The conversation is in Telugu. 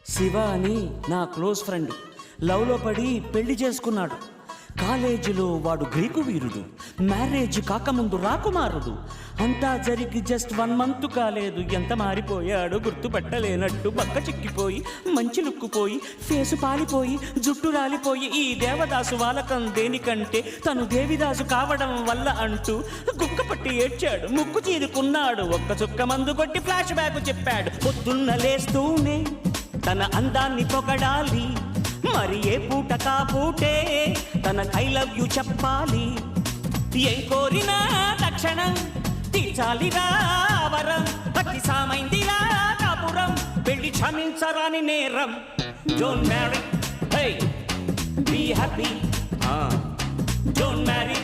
శివ అని నా క్లోజ్ ఫ్రెండ్ లవ్లో పడి పెళ్లి చేసుకున్నాడు. కాలేజీలో వాడు గ్రీకు వీరుడు, మ్యారేజ్ కాకముందు రాకుమారుడు. అంతా జరిగి జస్ట్ 1 month కాలేదు, ఎంత మారిపోయాడు గుర్తుపట్టలేనట్టు. పక్క చిక్కిపోయి మంచి లుక్కుపోయి ఫేసు పాలిపోయి జుట్టు రాలిపోయి ఈ దేవదాసు వాలకం దేనికంటే తను దేవిదాసు కావడం వల్ల అంటూ గుక్క పట్టి ఏడ్చాడు, ముక్కు చీరుకున్నాడు. ఒక్క చుక్క మందు కొట్టి ఫ్లాష్ బ్యాక్ చెప్పాడు. పొద్దున్న లేస్తూనే తన అందాన్ని పొగడాలి, మరి ఏ పూట కాపూటే తన ఐ లవ్ యూ చెప్పాలి. ఏం కోరినా తక్షణం తీర్చాలిరా వరం, అతి సామైందిరా కాపురం, పెళ్లి క్షమించరాని నేరం. Don't marry, hey be happy, don't marry.